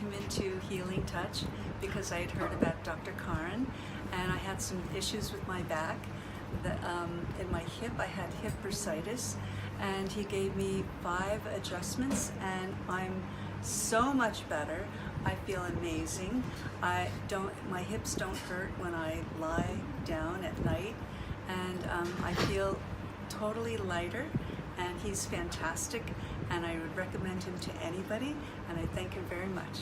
him into Healing Touch because I had heard about Dr. Karin, and I had some issues with my back. In my hip, I had hip bursitis, and he gave me 5 adjustments, and I'm so much better. I feel amazing. My hips don't hurt when I lie down at night, and I feel totally lighter, and he's fantastic, and I would recommend him to anybody, and I thank him very much.